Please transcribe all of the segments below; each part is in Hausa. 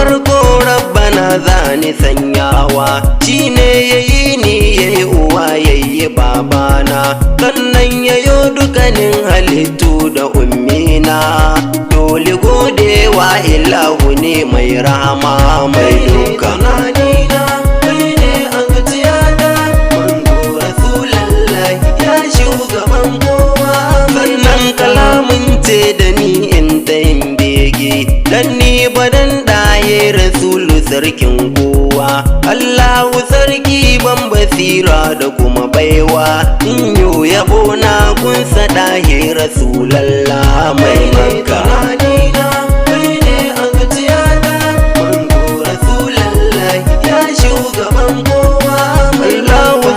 farko rabbana zani sanyawa, shine yayi ni yayi uwa yayi babana, sannan yayo dukanin halittu da ummina. Dole godewa ilahu ne mai rahama mai duka. Da ni in ta yin bege, dan ni badan ɗaye rasulu sarkin kowa. Allahu sarki ban basira da kuma baiwa, in yo yabo na kunsa ɗaye rasulallah mai makka.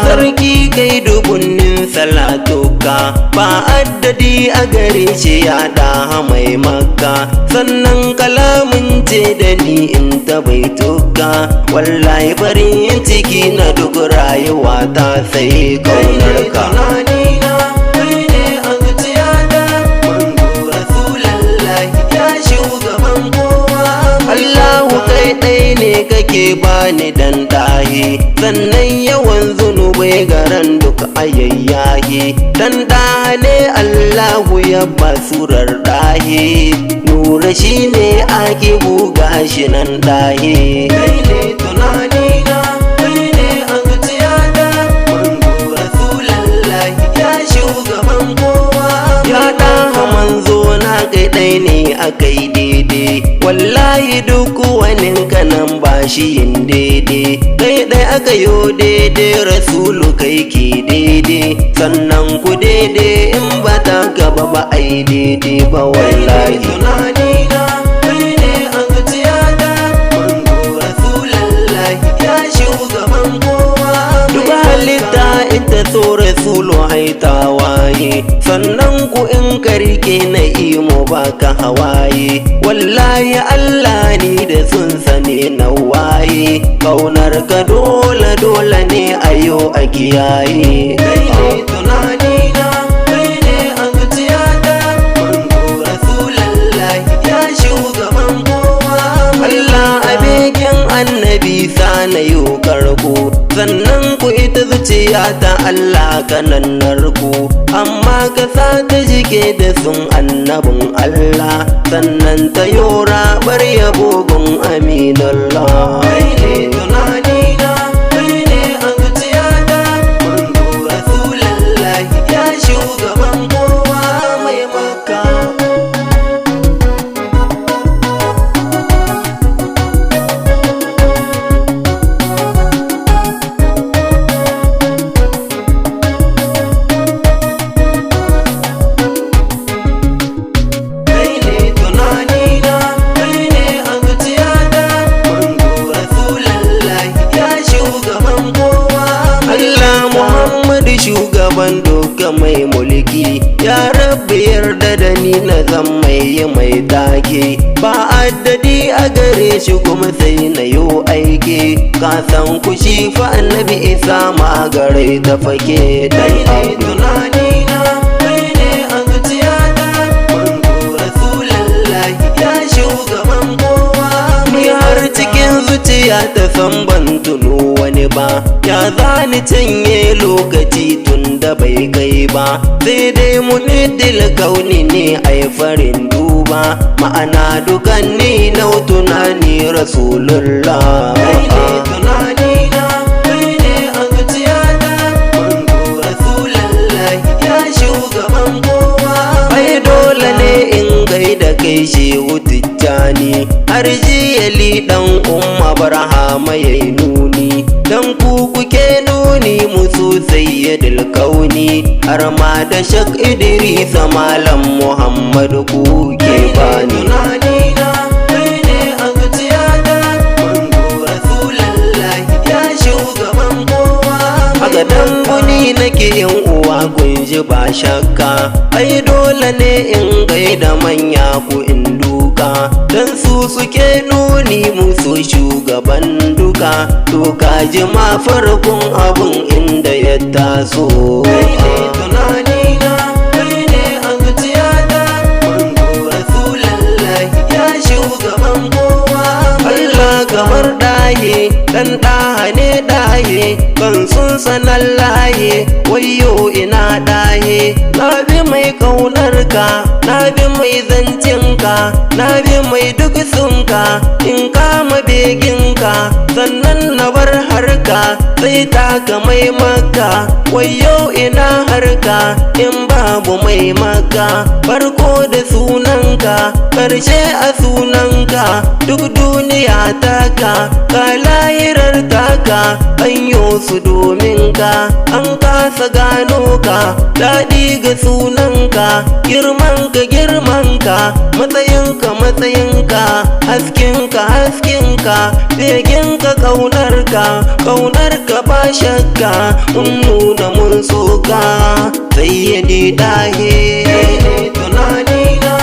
Sarki kai dubunnin salatuka, ba addadi a gare shi ya da mai makka. Sannan kalamin ce da ni in ta baituka, wallahi farin ciki na duk rayuwa ta sai kaunarka. Allahu kai ɗai ne kake bani dan ɗahi, sannan yawan zunubai garan duka ayayyahi. Dan ɗa ne Allahu ya basurar ɗahi, nura shi ne ake buga shi nan ɗahi. Kai ne tunanina, kai ne a zuciyata, manzo Rasulallah ya shugaban kowa. Ya ɗa manzo na kai ɗai ne akai daidai, wallahi duk wani kanan ba shi yin daidai. Kai ɗai aka yo daidai rasulu kai ke daidai, sannan ku daidai in ba ta gaba ba ai daidai ba wallahi. Tunanina kai ne a zuciyata, manzo Rasulallah ya shugaban kowa. Duk halitta ita so rasulu haitawaye, sannan ku in ka rike na imo baka hawaye. Wallahi Allah ni da sun sane na waye, kaunar ka dole dole ne ayo a kiyaye. Kai ne tunanina, kai ne a zuciyata, manzo Rasulallah ya shugaban kowa. Allah a begen annabi sana yo karko, sannan ku ita zuciyata Allah kanan narko. Amma ka sa ta jike da sun annabin Allah, sannan ta yora bar yabo gun aminallah. Kai ne tunanina, kai ne a zuciyata, manzo Rasulallah ya shugaban kowa mai makka. Shugaban duka mai mulki, ya rabbi yarda da ni na zan mai take. Ba addadi a gare shi kuma sai na yo aiki, ka san ku shi fa annabi isa ma gare ta fake. Kai ne tunanina, kai ne a zuciyata, manzo Rasulallah ya shugaban kowa. Ni har cikin zuciya ta san ban tuno wani ba, ya zani canye lokaci tun da bai kai ba. Sai dai munidil kauni ne ai farin duba, ma'ana dukan ni na tunani rasulullah. Kai ne tunanina, kai ne a zuciyata, manzo Rasulallah ya shugaban kowa. Ai dole ne in gaida kai shehu Tijjani, har jiyali dan umma barhama yayi nuni, dan ku kuke nuni musu sayyidul kauni. Har ma da Shak Idris malam Muhammad ku ke bani. Tunanina kai ne a zuciyata, manzo Rasulallah ya shugaban kowa. Haka dan guni nake yin uwa kun ji ba shakka, ai dole ne in gaida manya ku in duka, dan su suke nuni musu shugaban duka. To ka ji ma farkon abun inda ya taso. Kai ne tunanina, kai ne a zuciyata, manzo Rasulallah ya shugaban kowa. kamar ɗaye, ɗan ɗaha ne ɗaye, kan sun sanar laye, wayo ina ɗaye. Na bi mai ƙaunarka, na bi mai zancinka, na bi mai duk sunka, in kama beginka, sannan na bar harka, sai taka mai maka, wayo ina harka, in babu mai maka, farko da sunanka, ƙarshe a sunanka, duk duniya taka, ka lahirar taka, an yo su domin ka, an kasa gano ka, daɗi ga sunanka, girmanka girmanka, matsayinka matsayinka, haskinka haskinka, beginka ƙaunarka, ƙaunarka ba shakka, mun nuna mun soka, sayyidi ɗahe tunanina.